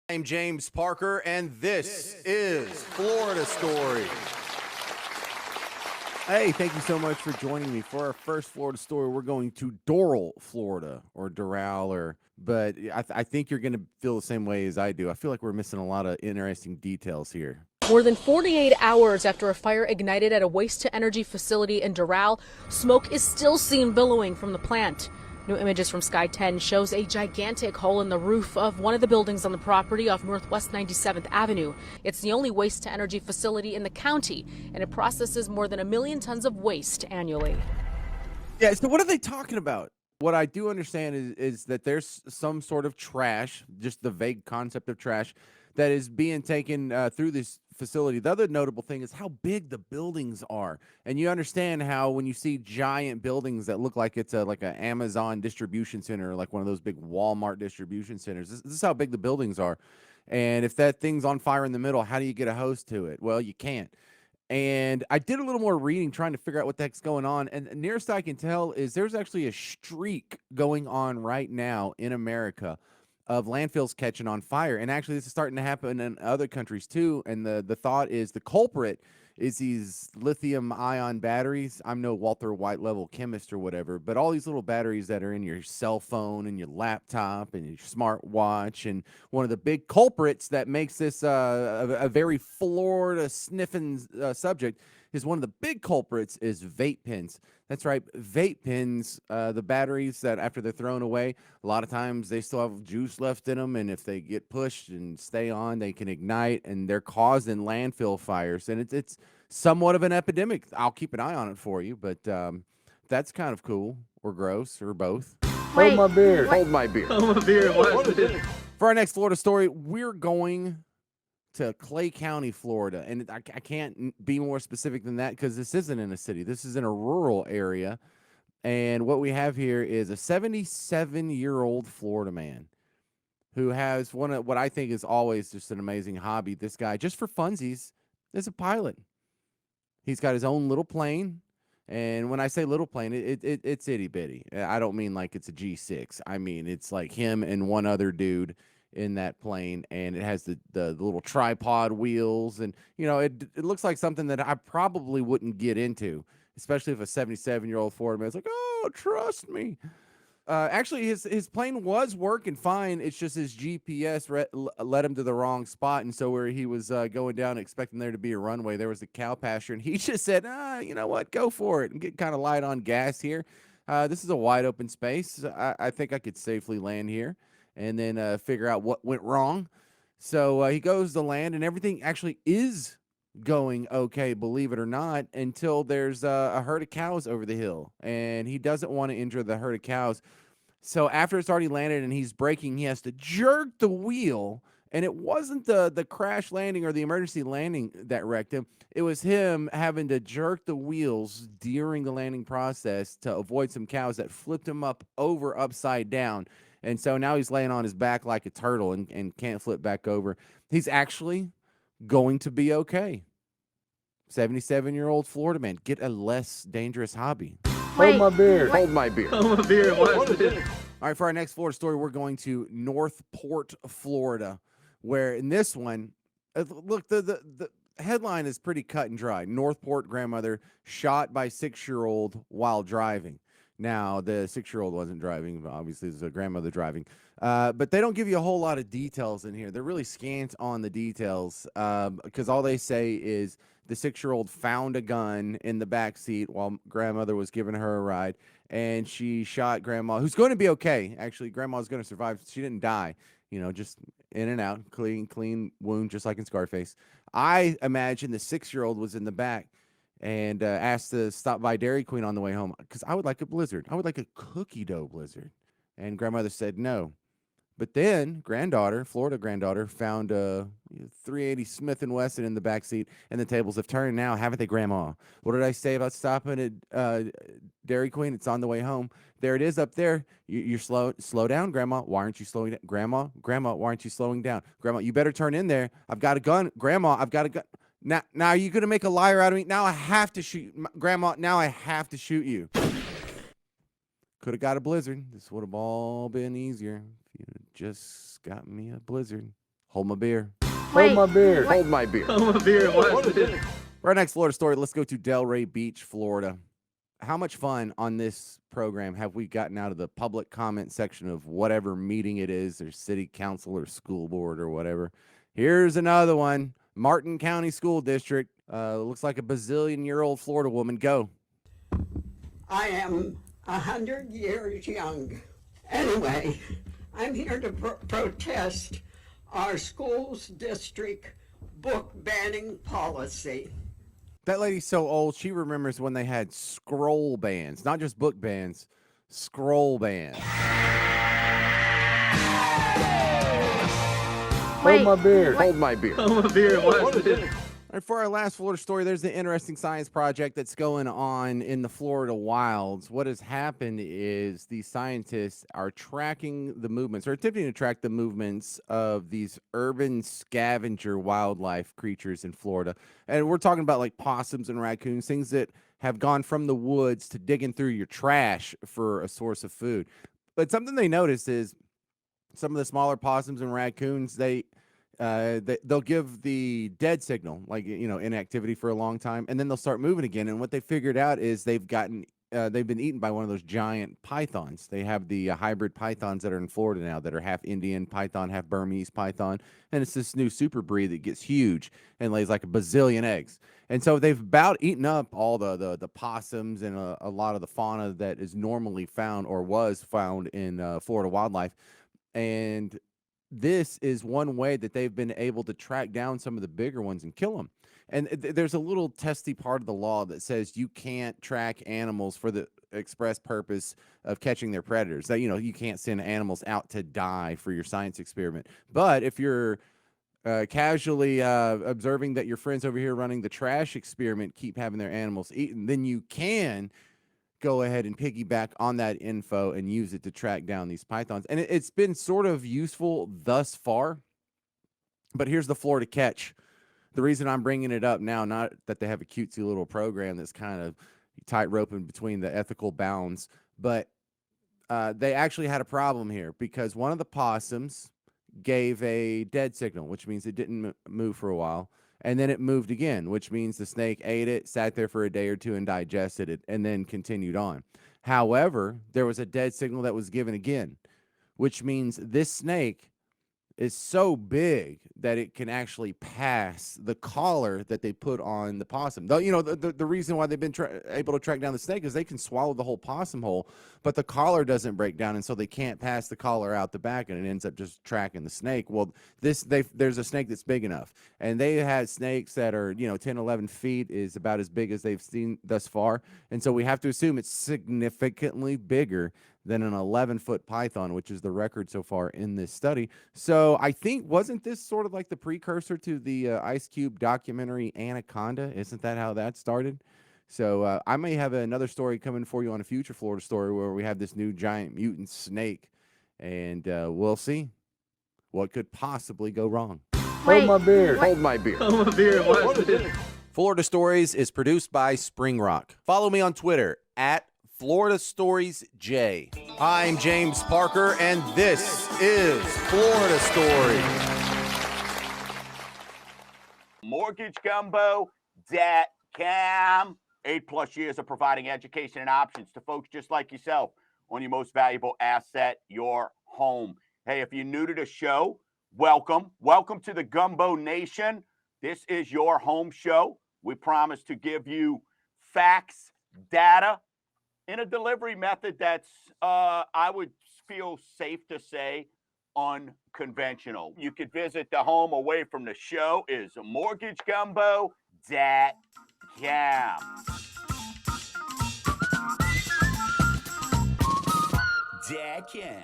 I'm James Parker, and this is Florida Story. Hey, thank you so much for joining me for our first Florida story. We're going to Doral, Florida, or Doral, but I think you're going to feel the same way as I do. I feel like we're missing a lot of interesting details here. More than 48 hours after a fire ignited at a waste-to-energy facility in Doral, smoke is still seen billowing from the plant. New images from Sky 10 shows a gigantic hole in the roof of one of the buildings on the property off Northwest 97th Avenue. It's the only waste-to-energy facility in the county, and it processes more than 1 million tons of waste annually. Yeah, so what are they talking about? What I do understand is that there's some sort of trash, just the vague concept of trash, that is being taken through this facility. The other notable thing is how big the buildings are, and you understand how when you see giant buildings that look like it's like an Amazon distribution center, or like one of those big Walmart distribution centers. This is how big the buildings are, and if that thing's on fire in the middle, how do you get a hose to it? Well, you can't. And I did a little more reading trying to figure out what the heck's going on. And nearest I can tell is there's actually a streak going on right now in America of landfills catching on fire. And actually, this is starting to happen in other countries too. And the thought is the culprit is these lithium ion batteries. I'm no Walter White level chemist or whatever, but all these little batteries that are in your cell phone and your laptop and your smartwatch. And one of the big culprits that makes this a very Florida sniffing subject is one of the big culprits is vape pens. That's right, vape pens, the batteries that after they're thrown away, a lot of times they still have juice left in them, and if they get pushed and stay on, they can ignite, and they're causing landfill fires, and it's somewhat of an epidemic. I'll keep an eye on it for you, but that's kind of cool or gross or both. Hold my beer. Hold my beer. Hold my beer. What is this? For our next Florida story, we're going to Clay County, Florida. And I can't be more specific than that because this isn't in a city. This is in a rural area. And what we have here is a 77-year-old Florida man who has one of what I think is always just an amazing hobby. This guy, just for funsies, is a pilot. He's got his own little plane. And when I say little plane, it's itty bitty. I don't mean like it's a G6. I mean, it's like him and one other dude in that plane, and it has the little tripod wheels, and it looks like something that I probably wouldn't get into, especially if a 77-year-old Florida man's like, oh, trust me. Actually, his plane was working fine. It's just his GPS led him to the wrong spot, and so where he was going down expecting there to be a runway, there was a cow pasture, and he just said, you know what, go for it and get kind of light on gas here. This is a wide open space. I think I could safely land here and then figure out what went wrong. So he goes to land, and everything actually is going okay, believe it or not, until there's a herd of cows over the hill, and he doesn't want to injure the herd of cows. So after it's already landed and he's braking, he has to jerk the wheel, and it wasn't the crash landing or the emergency landing that wrecked him. It was him having to jerk the wheels during the landing process to avoid some cows that flipped him upside down. And so now he's laying on his back like a turtle and can't flip back over. He's actually going to be okay. 77-year-old Florida man. Get a less dangerous hobby. Hold my beer. Hold my beer. Hold my beer. What is this? All right, for our next Florida story, we're going to Northport, Florida, where in this one, look, the headline is pretty cut and dry. Northport grandmother shot by 6-year-old while driving. Now, the 6-year-old wasn't driving. Obviously, there's a grandmother driving. But they don't give you a whole lot of details in here. They're really scant on the details because all they say is the 6-year-old found a gun in the back seat while grandmother was giving her a ride, and she shot grandma, who's going to be okay. Actually, grandma's going to survive. She didn't die. Just in and out, clean wound, just like in Scarface. I imagine the 6-year-old was in the back and asked to stop by Dairy Queen on the way home because I would like a blizzard. I would like a cookie dough blizzard. And grandmother said no. But then Florida granddaughter, found a 380 Smith & Wesson in the back seat, and the tables have turned now, haven't they, Grandma? What did I say about stopping at Dairy Queen? It's on the way home. There it is up there. You're slow down, Grandma. Why aren't you slowing down? Grandma, why aren't you slowing down? Grandma, you better turn in there. I've got a gun. Grandma, I've got a gun. Now are you going to make a liar out of me? Now I have to shoot. Grandma, now I have to shoot you. Could have got a blizzard. This would have all been easier if you just got me a blizzard. Hold my beer. Hold my beer. Hold my beer. Hold my beer. Watch this. For our next Florida story, let's go to Delray Beach, Florida. How much fun on this program have we gotten out of the public comment section of whatever meeting it is, or city council or school board or whatever? Here's another one. Martin County School District. Looks like a bazillion-year-old Florida woman. Go. I am 100 years young. Anyway, I'm here to protest our school's district book banning policy. That lady's so old, she remembers when they had scroll bans, not just book bans, scroll bans. Hold my beer. Hold my beer. Hold my beer. Watch this. All right, for our last Florida story, there's the interesting science project that's going on in the Florida wilds. What has happened is these scientists are tracking the movements, or attempting to track the movements of these urban scavenger wildlife creatures in Florida. And we're talking about like possums and raccoons, things that have gone from the woods to digging through your trash for a source of food. But something they noticed is some of the smaller possums and raccoons, they'll give the dead signal, like, inactivity for a long time, and then they'll start moving again. And what they figured out is they've been eaten by one of those giant pythons. They have the hybrid pythons that are in Florida now that are half Indian python, half Burmese python, and it's this new super breed that gets huge and lays like a bazillion eggs. And so they've about eaten up all the possums and a lot of the fauna that is normally found or was found in Florida wildlife. And this is one way that they've been able to track down some of the bigger ones and kill them. And there's a little testy part of the law that says you can't track animals for the express purpose of catching their predators. That, you can't send animals out to die for your science experiment. But if you're casually observing that your friends over here running the trash experiment keep having their animals eaten, then you can go ahead and piggyback on that info and use it to track down these pythons. And it's been sort of useful thus far, but here's the Florida catch. The reason I'm bringing it up now, not that they have a cutesy little program that's kind of tight-roping between the ethical bounds, but they actually had a problem here because one of the possums gave a dead signal, which means it didn't move for a while. And then it moved again, which means the snake ate it, sat there for a day or two and digested it, and then continued on. However, there was a dead signal that was given again, which means this snake is so big that it can actually pass the collar that they put on the possum. Though, the reason why they've been able to track down the snake is they can swallow the whole possum whole, but the collar doesn't break down, and so they can't pass the collar out the back, and it ends up just tracking the snake. Well, there's a snake that's big enough, and they had snakes that are 10, 11 feet is about as big as they've seen thus far, and so we have to assume it's significantly bigger than an 11-foot python, which is the record so far in this study. So I think, wasn't this sort of like the precursor to the Ice Cube documentary Anaconda? Isn't that how that started? So I may have another story coming for you on a future Florida story where we have this new giant mutant snake, and we'll see what could possibly go wrong. Hold my beer. Hold my beer. Hold my beer. Watch this. Florida Stories is produced by Spring Rock. Follow me on Twitter at Florida Stories J. I'm James Parker, and this is Florida Stories. MortgageGumbo.com. 8+ years of providing education and options to folks just like yourself on your most valuable asset, your home. Hey, if you're new to the show, welcome. Welcome to the Gumbo Nation. This is your home show. We promise to give you facts, data, in a delivery method that's, I would feel safe to say, unconventional. You could visit the home away from the show is MortgageGumbo.com. Dadcam.